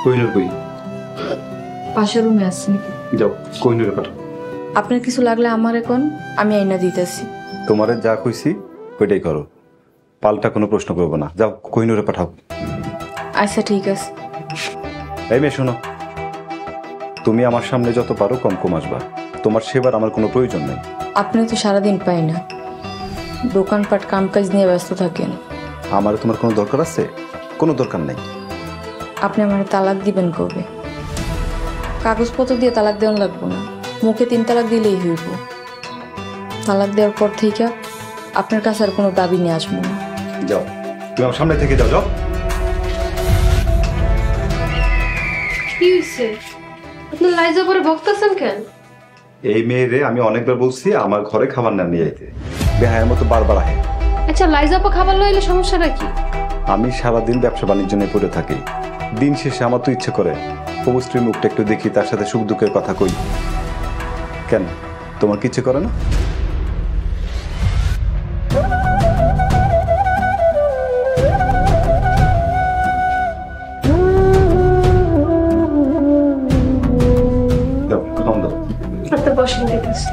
কোহিনুর কই? পাশের রুমে আছি। যাও কোহিনুরে পাঠাও। আপনার কিছু লাগলে আমার এখন আমি আইনা দিতেছি। তোমারে যা কইছি ওইটাই করো, পাল্টা কোনো প্রশ্ন করবো না। যাও কোহিনুরে পাঠাও। আচ্ছা ঠিক আছে। এই মেয়ে শোনো, তুমি আমার সামনে যত পারো কম কম আসবা। তোমার সেবার আমার কোনো প্রয়োজন নেই। আপনি তো সারাদিন পাই না, দোকানপাট কামকাজ নিয়ে ব্যস্ত থাকেন। আমার তোমার কোনো দরকার আছে? কোনো দরকার নেই। আপনি আমার তালাক দিবেন কবে? কাগজপত্র দিয়ে তালাক দেওয়া লাগবো না, মুখে 3 তালাক দিলেই হইব। তালাক দেওয়ার পর থেকে আপনার কাছে আর কোনো দাবি নিয়ে আসবো না। যাও, তুমি আমার সামনে থেকে যাও। যাও। কি হইছে? আপনি লাইজা পরে বকতেছেন কেন? এই মেয়েরে আমি অনেকবার বলছি আমার ঘরে খাবার না নিয়ে যেতে, বেহায়ের মতো বারবার আহে। আচ্ছা লাইজাপা খাবার লইলে সমস্যাটা কি? আমি সারাদিন ব্যবসা বাণিজ্য নিয়ে পড়ে থাকি, দিন শেষে আমার তো ইচ্ছে করে প্রভু স্ত্রীর মুখটা একটু দেখি, তার সাথে সুখ দুঃখের কথা কই। কেন তোমার কি ইচ্ছে করে না? দাও, খাওন দাও। আপনার বসেন দিতেছি।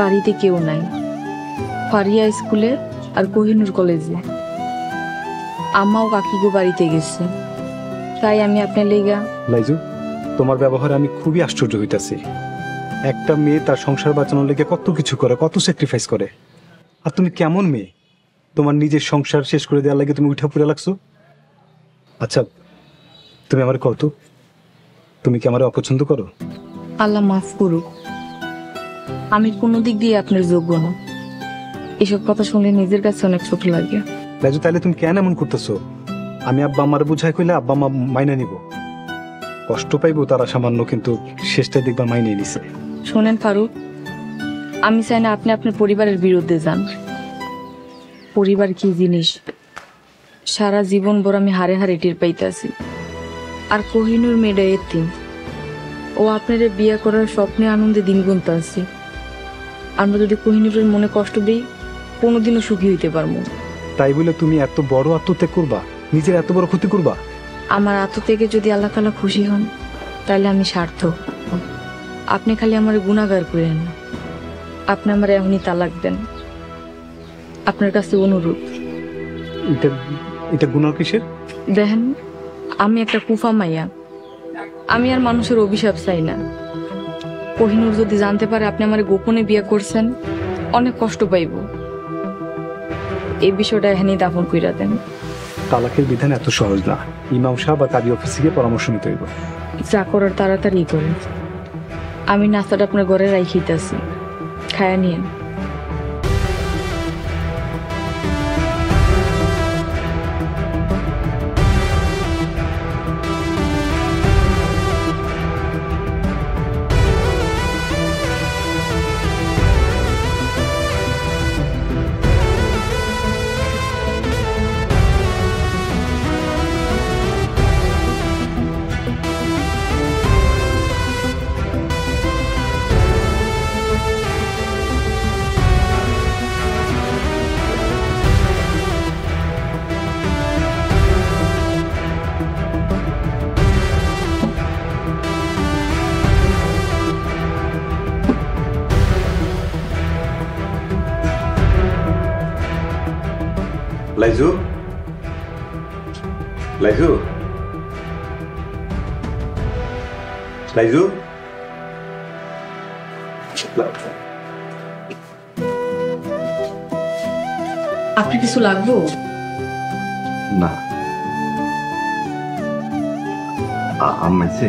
বাড়িতে কেউ নাই, ফারিয়া স্কুলে আর কোহিনুর কলেজে। আম্মাও কাকিগো বাড়িতে গেছে, তাই আমি আপনার লেগা। লাইজু, তোমার ব্যবহারে আমি খুবই আশ্চর্য হইতাছি। একটা মেয়ে তার সংসার বাঁচানোর লেগে কত কিছু করে, কত স্যাক্রিফাইস করে, আর তুমি কেমন মেয়ে? তোমার নিজের সংসার শেষ করে দেওয়ার লাগে তুমি উঠা পড়ে লাগছো। আচ্ছা তুমি আমার কত, তুমি কি আমার অপছন্দ করো? আল্লাহ মাফ করুক, আমি কোনো দিক দিয়ে আপনার যোগ্য না। এসব কথা শুনলে নিজের কাছে অনেক ছোট লাগে। লাইজু, তাহলে তুমি কেন এমন করতেছো? আমি আব্বা আমার বুঝাই কইলে আব্বা মা মাইনা নিব, কষ্ট পাইবো তারা সামান্য, কিন্তু শেষটাই দেখবা মাইনে নিছে। শোনেন ফারুক, আমি চাই না আপনি আপনার পরিবারের বিরুদ্ধে যান। পরিবার কি জিনিস সারা জীবন ভর আমি হারে হারে টের পাইতেছি। আর কোহিনুর মেয়েটা এতিম, ও আপনারে বিয়ে করার স্বপ্নে আনন্দে দিন গুনতে আছি। আমরা যদি কোহিনুরের মনে কষ্ট দিই কোনোদিনও সুখী হইতে পারবো। তাই বলে তুমি এত বড় আত্মত্যাগ করবা, নিজের এত বড় ক্ষতি করবা? আমার আত্মত্যাগে যদি আল্লাহ তাআলা খুশি হন তাহলে আমি সার্থক। আপনি খালি আমার গুনাহগার করেন না, আপনি আমার এখনই তালাক দেন, আপনার কাছে অনুরোধ। এটা এটা গুনাহ কিসের? দেখেন, আমি একটা কুফা মাইয়া, আমি আর মানুষের অভিশাপ চাই না। কোহিনুর যদি জানতে পারে আপনি আমার গোপনে বিয়ে করছেন অনেক কষ্ট পাইব। এই বিষয়টা এখানেই দাফন কইরা দেন। তালাকের বিধান এত সহজ না, ইমাম সাহেব বা কাজী অফিসে গিয়ে পরামর্শ নিতে হইব। যা করার তাড়াতাড়ি করেন। আমি নাস্তাটা আপনার ঘরে রাখিতেছি, খায়া নিয়েন। লাইজু, লাইজু, লাইজু, আপনি কিছু লাগবো? না আম্মাইছে।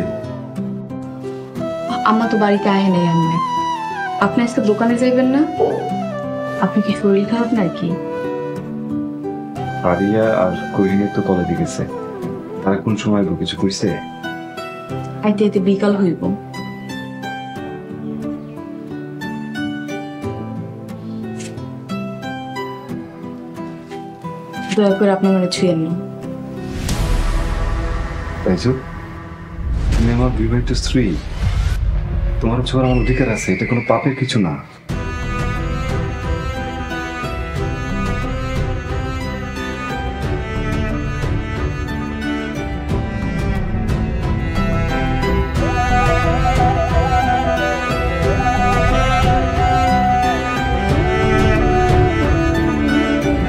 আম্মা তো বাড়িতে আহে নেই। আপনি আজকে দোকানে যাইবেন না? আপনি কি শরীর খারাপ নাকি? আরিয়া আর কোহিনী তো কলেজে গেছে, তারা কোন সময় কিছু কইছে? আইতে আইতে বিকাল হইব। দয়া করে আপনি মানে ছুঁয়েন না। তাইজু, তুমি আমার বিবাহিত স্ত্রী, তোমার ছোঁয়ার আমার অধিকার আছে, এটা কোনো পাপের কিছু না।